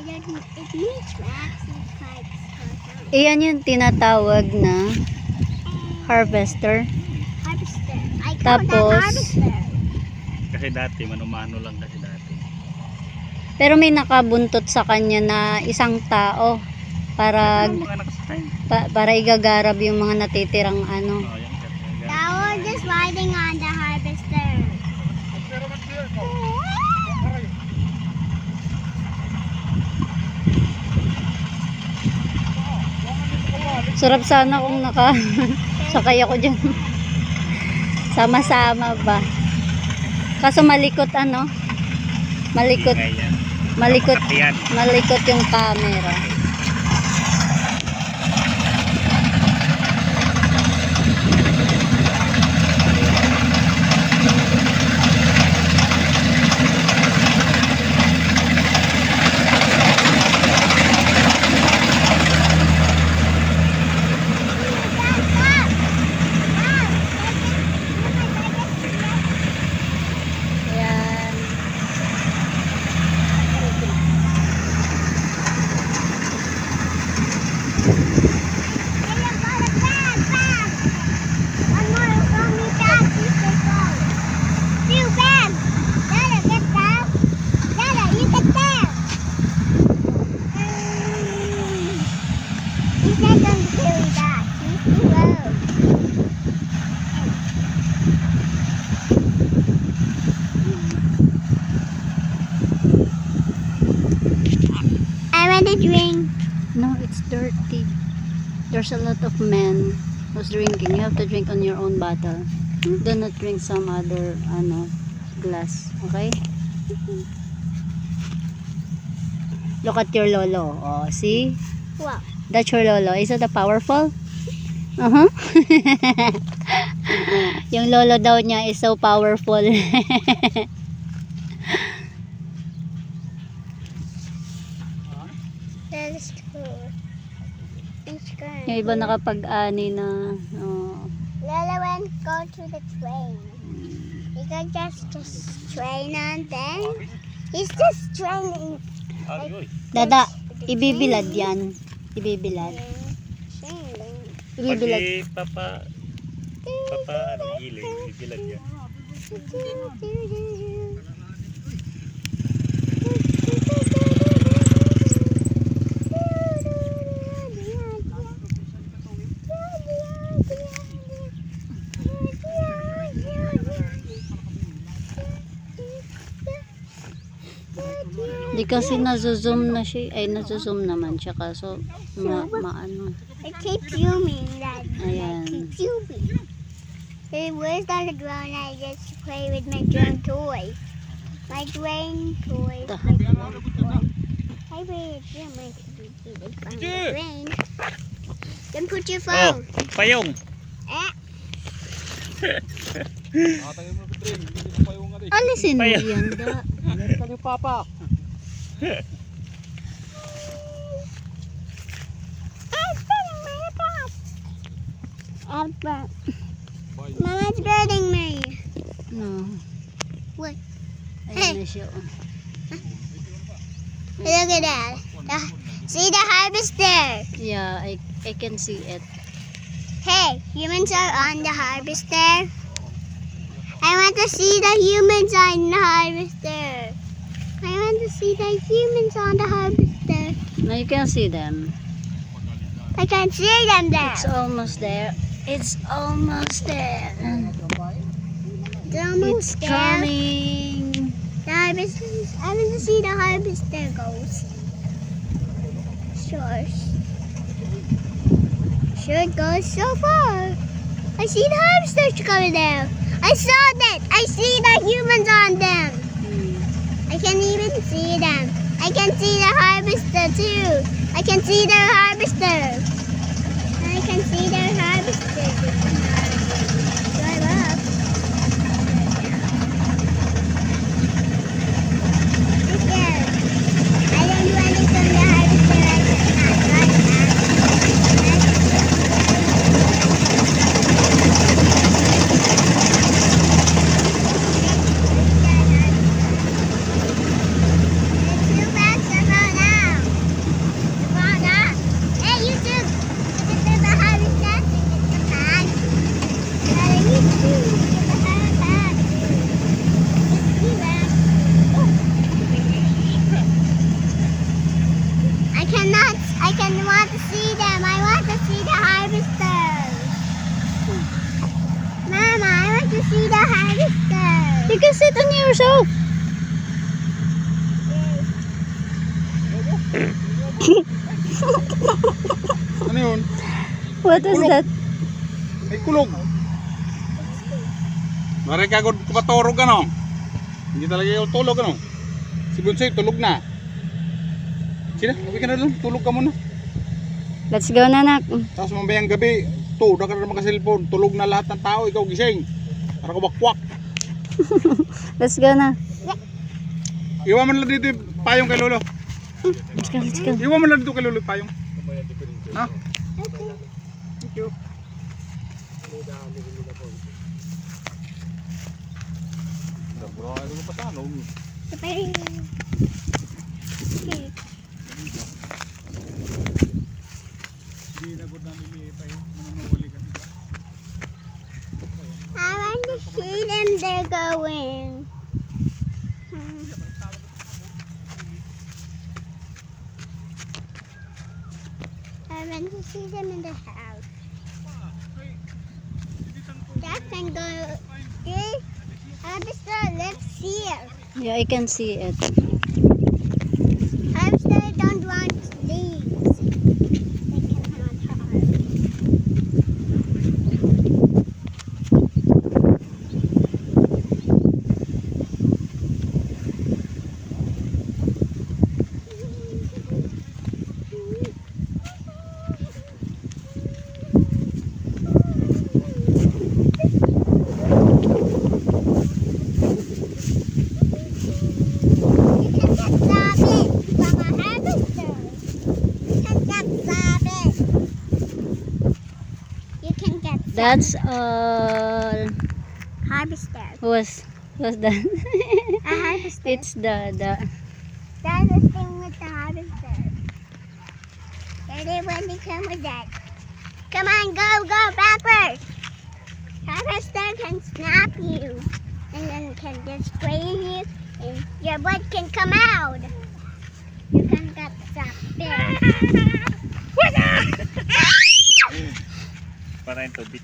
It needs racks and pipes. Iyan yung tinatawag na harvester. Harvester. I call Tapos, that harvester. Kasi dati, manumano lang kasi dati. pero may nakabuntot sa kanya na isang tao para Ano mga nakasakay? para igagarab yung mga natitirang ano. Oh, yan. Now we're just riding on the harvester. Sarap sana kung sakay ako dyan. Sama-sama ba? Kaso malikot ano? Malikot, Ganyan. malikot, Ayan. malikot yung camera. Ayan. I want to drink. No, it's dirty. There's a lot of men who's drinking. You have to drink on your own bottle. Do not drink some other glass. Okay? Look at your lolo. Oh, see? Wow. That's your lolo. Is it a powerful? Uh-huh. Yung lolo daw niya is so powerful. That is cool. It's good. Yung iba nakapag-ani na. Oh. Lala went go to the train. He can just train on then. He's just training. Dada, ibibilad yan. Ibibilad. Ibibilad. Papa, giling, bibilag yan. Di kasi nazo-zoom na siya. Ay, nazo-zoom naman siya. Kaso, maano. I keep zooming that. Ayan. I keep zooming. Hey, where's that ground? I just play with my drone toy. My drain toy. My drone toy. I wait, yeah, my drain. Then put your Oh, phone. payong. Eh, Alisin mo Payong. yan. Da. Kami papa. I'm burning my iPad. Mama's burning me. No. What? Ayan na siya. Oh. Look at that. See the harvester. Yeah, I can see it. Hey, humans are on the harvester. I want to see the humans on the harvester. I want to see the humans on the harvester. Now you can see them. I can see them there. It's almost there. It's almost there. It's almost It's there. coming. The harvester. I want to see the harvester goes. Sure. Sure it goes so far. I see the harvesters coming there. I saw that. I see the humans on them. I can even see them. I can see the harvester too. I can see their harvester. I can see their harvester. Drive up. Right there. I don't do anything from the harvester right now. Right now. Two bags to go now. You can sit on yourself. Ano yun? What is that? May kulog. Mari ka agad kumatorog ano? Hindi talaga yung tulog ano? Si Bunsoy tulog na. Sila, uwi ka na doon. Tulog ka muna. Let's go na, nak. Tapos mamayang gabi, udah ka na makasilpon. Tulog na lahat ng tao, ikaw gising. Para ka wakwak. Let's go na. Iwan mo lang dito yung payong kay Lolo. Let's go, let's go. Iwan mo lang dito kay Lolo yung payong. Ha? Thank you. I want to see them. They're going. I want to see them in the house. That can go. This hamster lives here. Yeah, I can see it. Hamster don't want leaves. They cannot harm. You can get That's all. harvester. Was that? A harvester. It's the That's the thing with the harvester. Daddy, when you come with that. Come on, go backwards. Harvester can snap you. And then can just sprain you. And your blood can come out. You can get something. Para yung tubig.